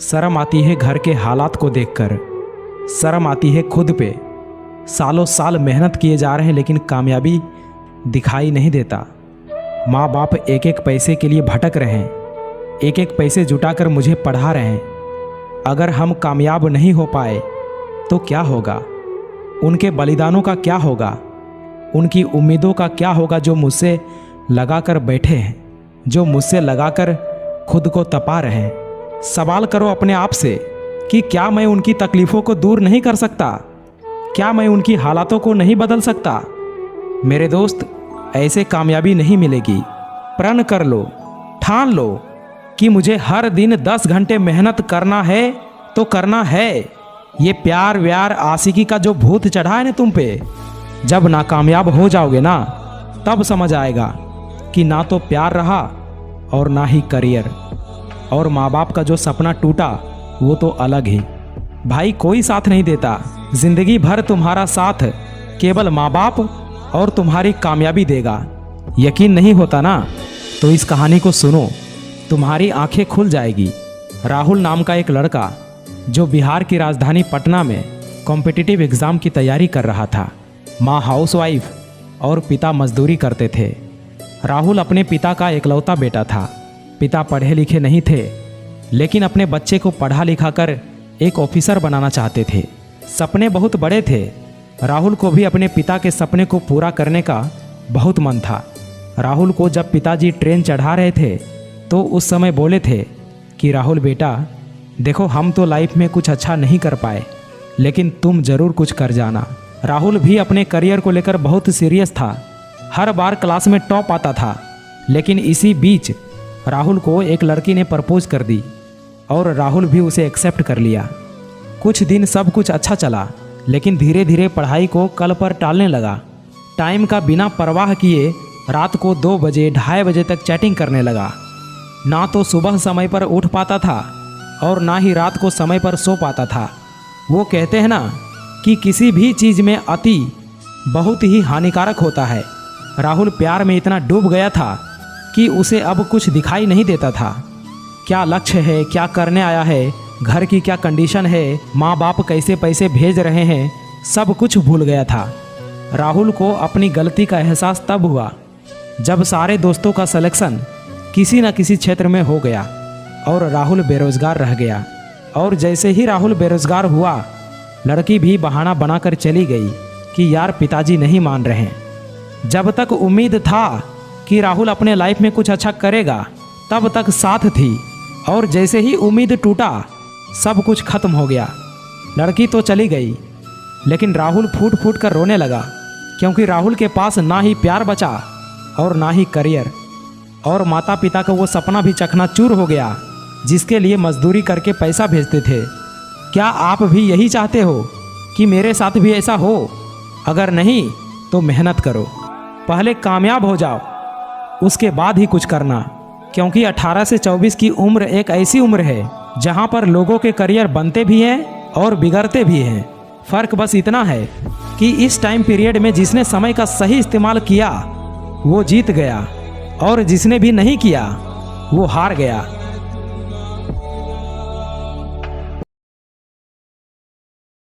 शर्म आती है घर के हालात को देखकर, शर्म आती है खुद पे। सालों साल मेहनत किए जा रहे हैं लेकिन कामयाबी दिखाई नहीं देता। माँ बाप एक एक पैसे के लिए भटक रहे हैं, एक एक पैसे जुटाकर मुझे पढ़ा रहे हैं। अगर हम कामयाब नहीं हो पाए तो क्या होगा? उनके बलिदानों का क्या होगा? उनकी उम्मीदों का क्या होगा जो मुझसे लगाकर बैठे हैं, जो मुझसे लगाकर खुद को तपा रहे हैं। सवाल करो अपने आप से कि क्या मैं उनकी तकलीफ़ों को दूर नहीं कर सकता? क्या मैं उनकी हालातों को नहीं बदल सकता? मेरे दोस्त, ऐसे कामयाबी नहीं मिलेगी। प्रण कर लो, ठान लो कि मुझे हर दिन 10 घंटे मेहनत करना है तो करना है। ये प्यार व्यार आशिकी का जो भूत चढ़ा है ना तुम पे, जब नाकामयाब हो जाओगे ना तब समझ आएगा कि ना तो प्यार रहा और ना ही करियर। और माँ बाप का जो सपना टूटा वो तो अलग ही। भाई कोई साथ नहीं देता, जिंदगी भर तुम्हारा साथ केवल माँ बाप और तुम्हारी कामयाबी देगा। यकीन नहीं होता ना तो इस कहानी को सुनो, तुम्हारी आंखें खुल जाएगी। राहुल नाम का एक लड़का जो बिहार की राजधानी पटना में कॉम्पिटिटिव एग्ज़ाम की तैयारी कर रहा था। माँ हाउसवाइफ और पिता मजदूरी करते थे। राहुल अपने पिता का एकलौता बेटा था। पिता पढ़े लिखे नहीं थे लेकिन अपने बच्चे को पढ़ा लिखा कर एक ऑफिसर बनाना चाहते थे। सपने बहुत बड़े थे। राहुल को भी अपने पिता के सपने को पूरा करने का बहुत मन था। राहुल को जब पिताजी ट्रेन चढ़ा रहे थे तो उस समय बोले थे कि राहुल बेटा देखो, हम तो लाइफ में कुछ अच्छा नहीं कर पाए लेकिन तुम ज़रूर कुछ कर जाना। राहुल भी अपने करियर को लेकर बहुत सीरियस था। हर बार क्लास में टॉप आता था। लेकिन इसी बीच राहुल को एक लड़की ने प्रपोज कर दी और राहुल भी उसे एक्सेप्ट कर लिया। कुछ दिन सब कुछ अच्छा चला लेकिन धीरे धीरे पढ़ाई को कल पर टालने लगा। टाइम का बिना परवाह किए रात को 2 बजे 2:30 बजे तक चैटिंग करने लगा। ना तो सुबह समय पर उठ पाता था और ना ही रात को समय पर सो पाता था। वो कहते हैं ना कि किसी भी चीज़ में अति बहुत ही हानिकारक होता है। राहुल प्यार में इतना डूब गया था कि उसे अब कुछ दिखाई नहीं देता था। क्या लक्ष्य है, क्या करने आया है, घर की क्या कंडीशन है, माँ बाप कैसे पैसे भेज रहे हैं, सब कुछ भूल गया था। राहुल को अपनी गलती का एहसास तब हुआ जब सारे दोस्तों का सिलेक्शन किसी न किसी क्षेत्र में हो गया और राहुल बेरोजगार रह गया। और जैसे ही राहुल बेरोजगार हुआ, लड़की भी बहाना बनाकर चली गई कि यार पिताजी नहीं मान रहे हैं। जब तक उम्मीद था कि राहुल अपने लाइफ में कुछ अच्छा करेगा तब तक साथ थी, और जैसे ही उम्मीद टूटा सब कुछ खत्म हो गया। लड़की तो चली गई लेकिन राहुल फूट फूट कर रोने लगा क्योंकि राहुल के पास ना ही प्यार बचा और ना ही करियर, और माता पिता का वो सपना भी चकनाचूर हो गया जिसके लिए मजदूरी करके पैसा भेजते थे। क्या आप भी यही चाहते हो कि मेरे साथ भी ऐसा हो? अगर नहीं तो मेहनत करो, पहले कामयाब हो जाओ उसके बाद ही कुछ करना, क्योंकि 18 से 24 की उम्र एक ऐसी उम्र है जहां पर लोगों के करियर बनते भी हैं और बिगड़ते भी हैं। फ़र्क बस इतना है कि इस टाइम पीरियड में जिसने समय का सही इस्तेमाल किया वो जीत गया और जिसने भी नहीं किया वो हार गया।